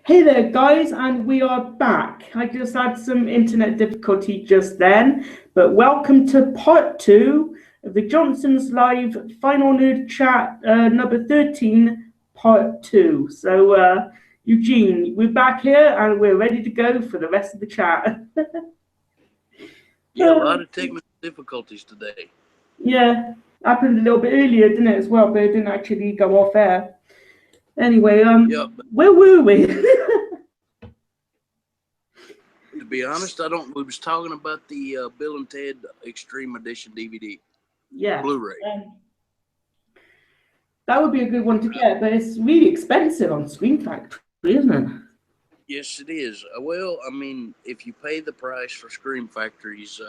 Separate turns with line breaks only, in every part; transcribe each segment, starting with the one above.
Hey there, guys, and we are back. I just had some internet difficulty just then, but welcome to part 2 of the Johnson's Live Final Nerd Chat number 13, part 2. So, Eugene, we're back here and we're ready to go for the rest of the chat.
Yeah, a lot of technical difficulties today.
Yeah, happened a little bit earlier, didn't it, as well, but it didn't actually go off air. Anyway, where were we?
To be honest, we was talking about the Bill and Ted Extreme Edition DVD.
Yeah.
Blu-ray.
That would be a good one to get, but it's really expensive on Screen Factory, isn't it?
Yes, it is. Well, I mean, if you pay the price for Scream Factory's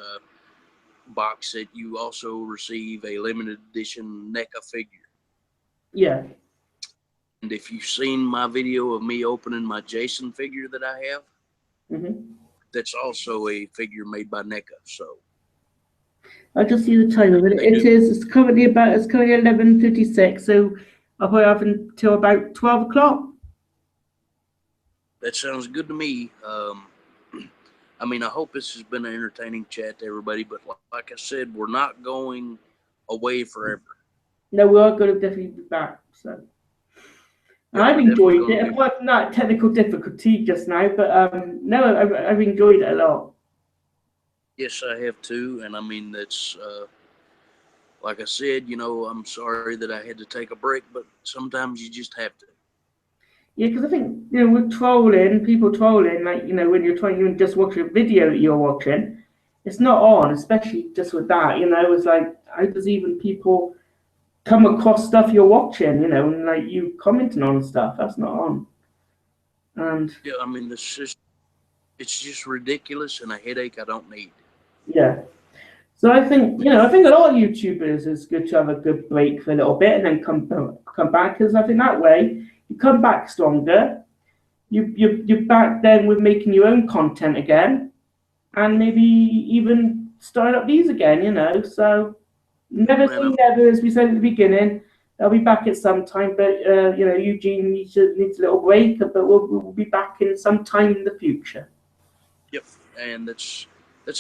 box set, you also receive a limited edition NECA figure.
Yeah.
And if you've seen my video of me opening my Jason figure that I have, that's also a figure made by NECA. So
I just see the time of it. It's currently 11:56, so I'll probably have until about 12 o'clock.
That sounds good to me. I mean, I hope this has been an entertaining chat to everybody, but like I said, we're not going away forever.
No, we are going to definitely be back. So I've enjoyed it, apart from that technical difficulty just now, but no, I've enjoyed it a lot.
Yes, I have too, and I mean, that's like I said, I'm sorry that I had to take a break, but sometimes you just have to.
Yeah, because I think, with people trolling, like, when you're trying to just watch a video that you're watching, it's not on, especially just with that, it's like, how does even people come across stuff you're watching, and like you commenting on stuff, that's not on. And
yeah, I mean, it's just ridiculous and a headache I don't need.
Yeah. So I think, I think a lot of YouTubers is good to have a good break for a little bit and then come back, because I think that way you come back stronger. You're back then with making your own content again, and maybe even start up these again. So never say never, as we said at the beginning. I'll be back at some time, but Eugene needs a little break, but we'll be back in some time in the future.
Yep, and that's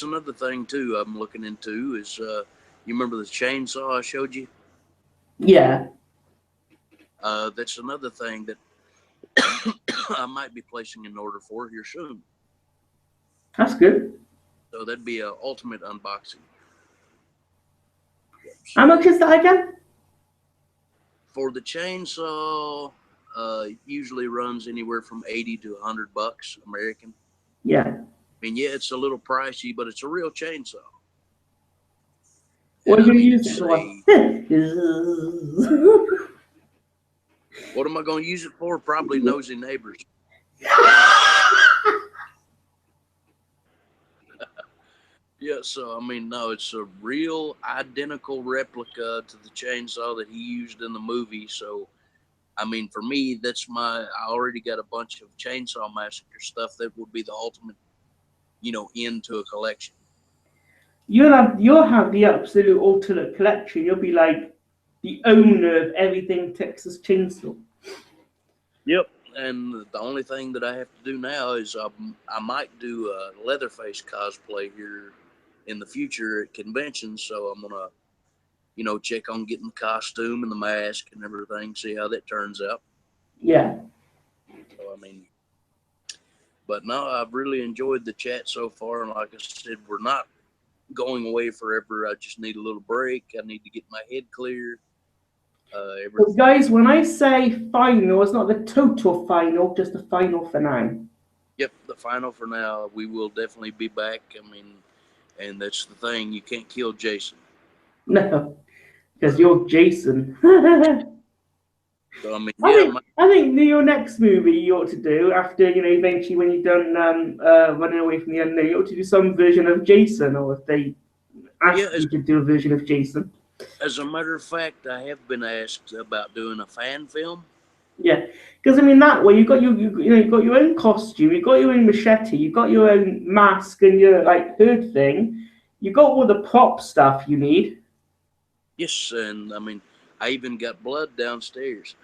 another thing too I'm looking into is you remember the chainsaw I showed you?
Yeah.
That's another thing that I might be placing an order for here soon.
That's good.
So that'd be an ultimate unboxing.
How much is that again?
For the chainsaw, usually runs anywhere from $80 to $100 American.
Yeah.
I mean, yeah, it's a little pricey, but it's a real chainsaw.
What are you going to use it for?
What am I going to use it for? Probably nosy neighbors. Yeah, so I mean, no, it's a real identical replica to the chainsaw that he used in the movie. So, I mean, for me, I already got a bunch of Chainsaw Massacre stuff that would be the ultimate, into a collection.
You'll have the absolute ultimate collection. You'll be like the owner of everything Texas Chainsaw.
Yep. And the only thing that I have to do now is I might do a Leatherface cosplay here in the future at conventions. So I'm gonna, check on getting the costume and the mask and everything, see how that turns out.
Yeah.
So I mean, but no, I've really enjoyed the chat so far, and like I said, we're not going away forever. I just need a little break. I need to get my head clear.
But guys, when I say final, it's not the total final, just the final for now.
Yep, the final for now. We will definitely be back. I mean, and that's the thing. You can't kill Jason.
No, because you're Jason.
So, I mean,
I think your next movie you ought to do after, eventually when you've done Running Away from the Unknown, you ought to do some version of Jason, or if they ask you to do a version of Jason.
As a matter of fact, I have been asked about doing a fan film.
Yeah, because I mean that way you've got you've got your own costume, you've got your own machete, you've got your own mask and your hood thing, you've got all the prop stuff you need.
Yes, and I mean I even got blood downstairs.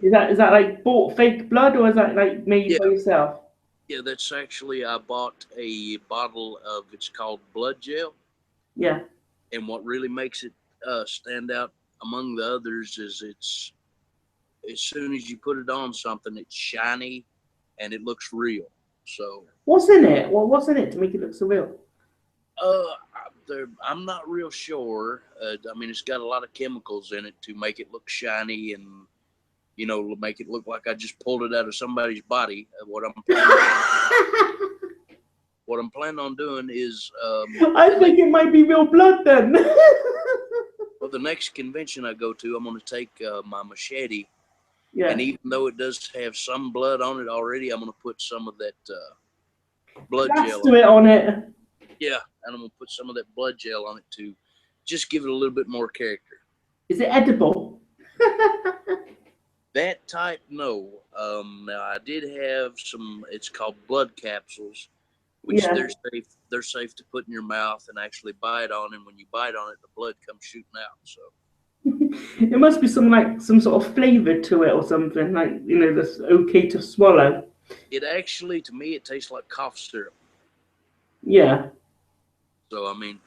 Is that like bought fake blood, or is that like made
Yeah,
by yourself?
yeah, that's actually I bought a bottle of it's called blood gel,
Yeah.
and what really makes it stand out among the others is it's as soon as you put it on something, it's shiny and it looks real. So
What's in it? Well, what's in it to make it look so real?
I'm not real sure. I mean, it's got a lot of chemicals in it to make it look shiny and make it look like I just pulled it out of somebody's body. What I'm planning on doing is
I think it might be real blood then.
well, the next convention I go to, I'm going to take my machete,
Yeah.
and even though it does have some blood on it already, I'm going to put some of that blood gel
Plaster it on it.
Yeah, and I'm gonna put some of that blood gel on it to just give it a little bit more character.
Is it edible?
That type, no. Now I did have some. It's called blood capsules, which
Yeah.
they're safe. They're safe to put in your mouth and actually bite on. And when you bite on it, the blood comes shooting out. So
It must be some sort of flavor to it or something, like, that's okay to swallow.
it actually, to me, it tastes like cough syrup.
Yeah.
So I mean,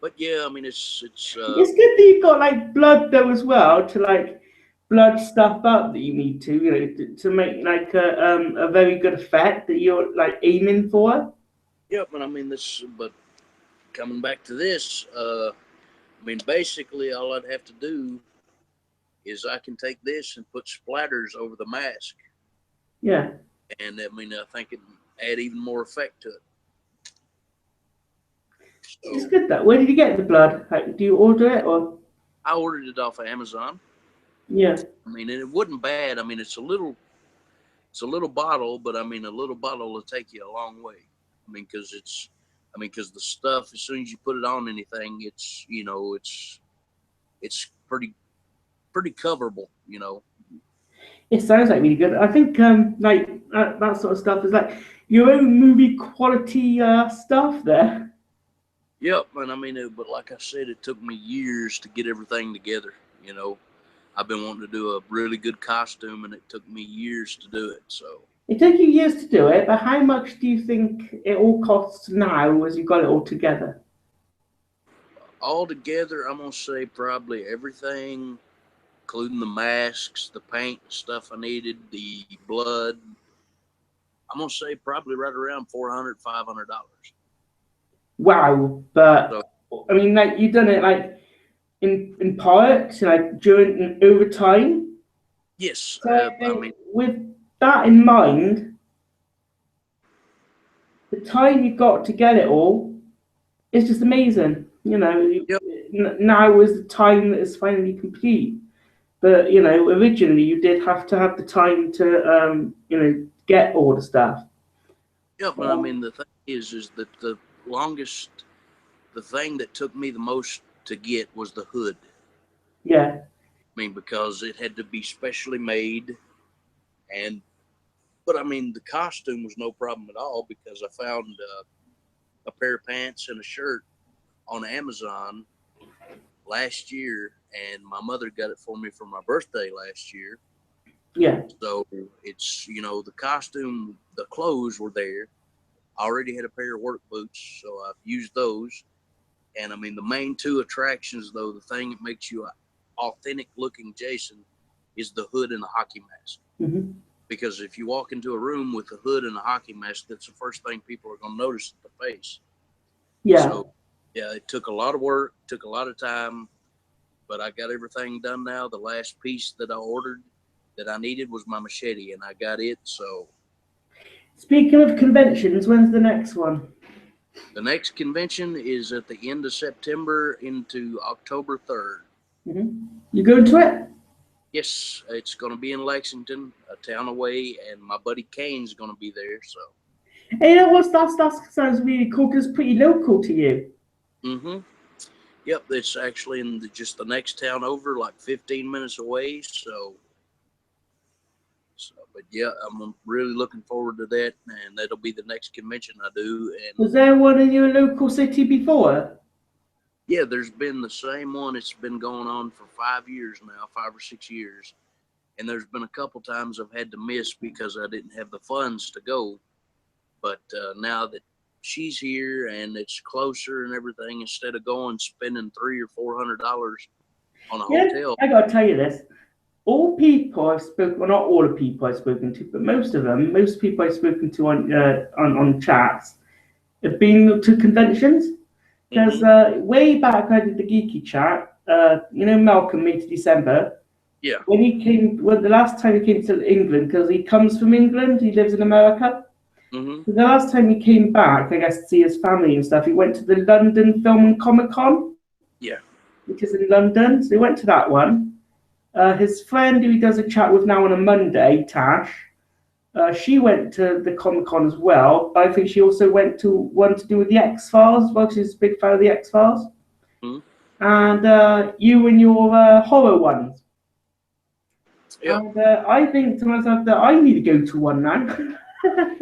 but yeah, I mean
It's good that you've got like blood though as well to like blood stuff up that you need to make like a very good effect that you're like aiming for.
yep. And I mean this, but coming back to this, I mean basically all I'd have to do is I can take this and put splatters over the mask,
Yeah.
and I mean I think it add even more effect to it.
It's
So
good that. Where did you get the blood? Like, do you order it or?
I ordered it off of Amazon.
Yeah.
I mean, and it wasn't bad. I mean, it's a little bottle, but I mean, a little bottle will take you a long way. I mean, because the stuff as soon as you put it on anything, it's pretty coverable.
It sounds like really good. I think like that sort of stuff is like your own movie quality stuff there.
Yep, and I mean, but like I said, it took me years to get everything together. You know, I've been wanting to do a really good costume, and it took me years to do it. So
It took you years to do it, but how much do you think it all costs now as you got it all together?
all together, I'm gonna say probably everything, including the masks, the paint, the stuff I needed, the blood. I'm gonna say probably right around $400, $500.
Wow,
So
but I mean, like you done it like in parts, like during over time.
yes,
So I
I
think
mean,
with that in mind, the time you got to get it all is just amazing.
yep,
Now is the time that is finally complete. But originally you did have to have the time to get all the stuff.
yep. And I mean, the thing is that the thing that took me the most to get was the hood.
Yeah,
I mean, because it had to be specially made, and but I mean, the costume was no problem at all because I found a pair of pants and a shirt on Amazon last year, and my mother got it for me for my birthday last year.
yeah,
So it's the costume, the clothes were there. I already had a pair of work boots, so I've used those. And I mean, the main two attractions, though, the thing that makes you an authentic looking Jason is the hood and the hockey mask.
hmm
Because if you walk into a room with a hood and a hockey mask, that's the first thing people are going to notice at the face.
yeah.
So, yeah, it took a lot of work, took a lot of time, but I got everything done now. The last piece that I ordered that I needed was my machete, and I got it. So,
Speaking of conventions, when's the next one?
the next convention is at the end of September into October 3rd.
You going to it?
Yes, it's going to be in Lexington, a town away, and my buddy Kane's going to be there. So,
Hey, that sounds really cool because it's pretty local to you.
mm-hmm. Yep, it's actually in just the next town over, like 15 minutes away. But yeah, I'm really looking forward to that, and that'll be the next convention I do. And
Was there one in your local city before?
yeah, there's been the same one. It's been going on for 5 years now, 5 or 6 years. and there's been a couple times I've had to miss because I didn't have the funds to go. But now that she's here and it's closer and everything, instead of going spending $300 or $400 on a hotel.
I gotta tell you this. All people I've spoken, well, not all the people I've spoken to, but most of them, most people I've spoken to on chats have been to conventions. Because way back I did the Geeky chat, Malcolm, May to December.
Yeah.
When the last time he came to England, because he comes from England, he lives in America.
Mm-hmm.
The last time he came back, I guess, to see his family and stuff, he went to the London Film and Comic Con.
Yeah.
Which is in London. So he went to that one. His friend who he does a chat with now on a Monday, Tash, she went to the Comic Con as well. But I think she also went to one to do with the X-Files as well. She's a big fan of the X-Files.
Mm-hmm.
And you and your horror ones.
Yeah.
And I think to myself that I need to go to one now.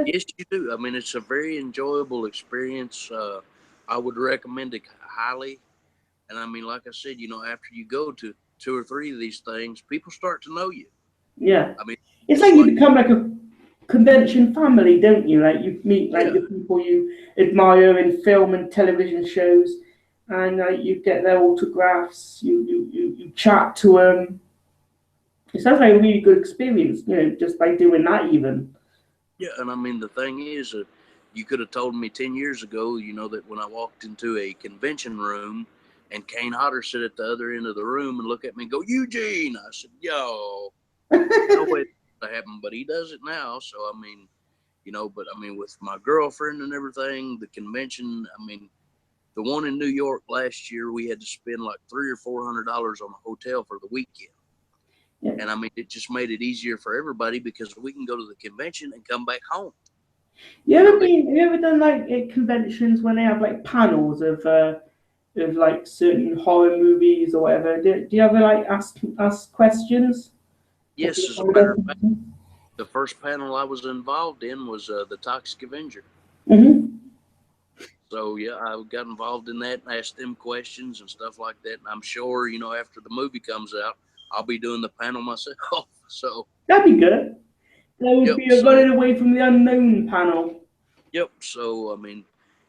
Yes, you do. I mean, it's a very enjoyable experience. I would recommend it highly. And I mean, like I said, after you go to 2 or 3 of these things, people start to know you.
Yeah.
I mean,
it's like you become like a convention family, don't you? Like you meet the people you admire in film and television shows, and you get their autographs. You chat to them. It sounds like a really good experience, just by doing that even.
Yeah, and I mean, the thing is, you could have told me 10 years ago, that when I walked into a convention room and Kane Hodder sit at the other end of the room and look at me and go, Eugene. I said, yo, no way that happened, but he does it now. So, I mean, but I mean, with my girlfriend and everything, the convention, I mean, the one in New York last year, we had to spend like $300 or $400 on a hotel for the weekend. Yeah. And I mean, it just made it easier for everybody because we can go to the convention and come back home.
Have you ever done like conventions when they have like panels of like certain horror movies or whatever? Do you ever like ask questions?
Yes, as a matter of fact, the first panel I was involved in was the Toxic Avenger.
Mm-hmm.
So yeah, I got involved in that and asked them questions and stuff like that. And I'm sure, after the movie comes out, I'll be doing the panel myself. So
that'd be good. That would be a running away from the unknown panel.
Yep. So I mean,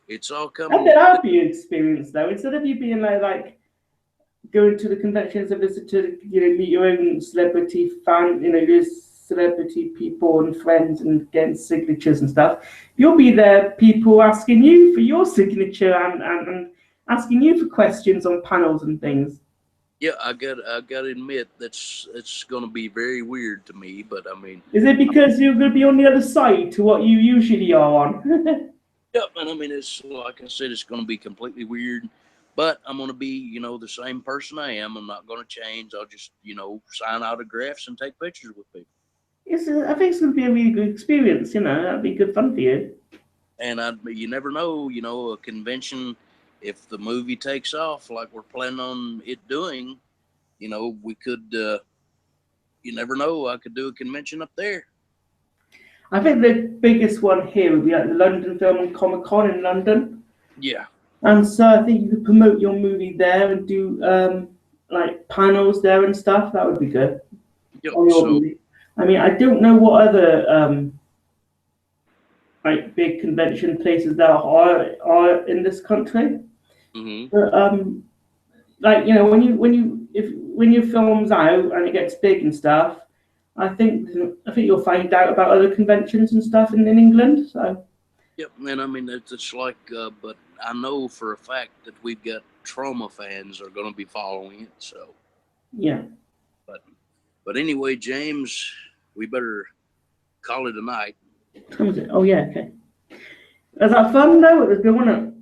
it's all coming.
I bet that'd be an experience though. Instead of you being like going to the conventions and visit to meet your own celebrity fan, your celebrity people and friends and getting signatures and stuff. You'll be there, people asking you for your signature and asking you for questions on panels and things.
Yeah, I got to admit it's going to be very weird to me, but I mean,
is it because you're going to be on the other side to what you usually are on?
Yeah, and I mean, it's like I said, it's going to be completely weird, but I'm going to be, the same person I am. I'm not going to change. I'll just, sign autographs and take pictures with people.
I think it's going to be a really good experience. That'd be good fun for you.
And you never know, a convention. If the movie takes off like we're planning on it doing, we could, you never know, I could do a convention up there.
I think the biggest one here would be at the London Film and Comic Con in London.
Yeah.
And so I think you could promote your movie there and do like panels there and stuff. That would be good.
Yep,
I mean, I don't know what other like big convention places there are in this country.
Mm-hmm.
But like when your film's out and it gets big and stuff, I think you'll find out about other conventions and stuff in England. So.
Yep, and I mean it's like, but I know for a fact that we've got Trauma fans are going to be following it. So.
Yeah.
But anyway, James, we better call it a night.
Oh yeah, okay. Was that fun though? It was good, wasn't it?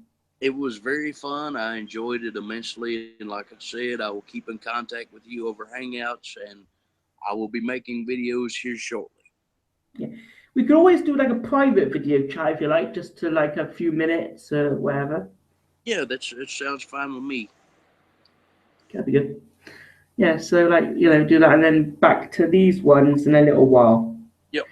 It was very fun. I enjoyed it immensely. And like I said, I will keep in contact with you over Hangouts, and I will be making videos here shortly.
Yeah. We could always do like a private video chat if you like, just to like a few minutes or whatever.
Yeah, it sounds fine with me.
That'd be good. Yeah, so like, do that and then back to these ones in a little while.
Yep.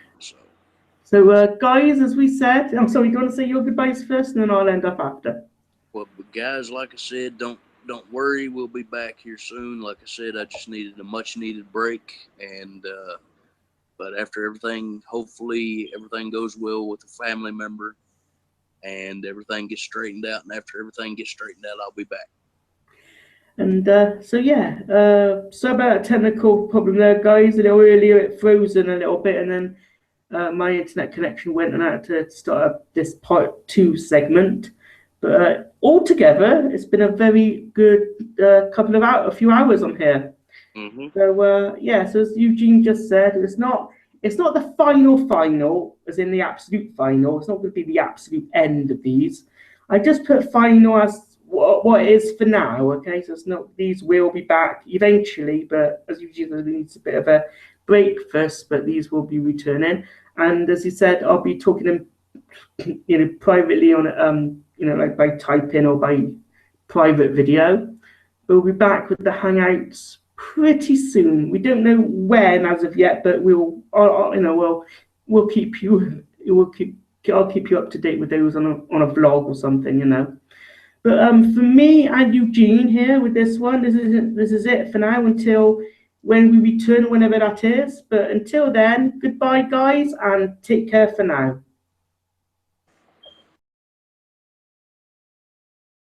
So guys, as we said, I'm sorry, do you want to say your goodbyes first and then I'll end up after?
Well, guys, like I said, don't don't worry, we'll be back here soon. Like I said, I just needed a much needed break, and but after everything, hopefully everything goes well with the family member, and everything gets straightened out. And after everything gets straightened out, I'll be back.
And so yeah, so about a technical problem there, guys. A little earlier, it frozen a little bit, and then my internet connection went, and I had to start up this part 2 segment. But altogether, it's been a very good a few hours on here.
Mm-hmm.
So yeah, so as Eugene just said, it's not the final, as in the absolute final. It's not going to be the absolute end of these. I just put final as what it is for now. Okay, so it's not, these will be back eventually, but as Eugene needs a bit of a break first, but these will be returning. And as he said, I'll be talking to him, privately on like by typing or by private video. We'll be back with the Hangouts pretty soon. We don't know when as of yet, but we'll keep you. I'll keep you up to date with those on a vlog or something, But for me and Eugene here with this one, this is it for now until when we return, whenever that is. But until then, goodbye, guys, and take care for now.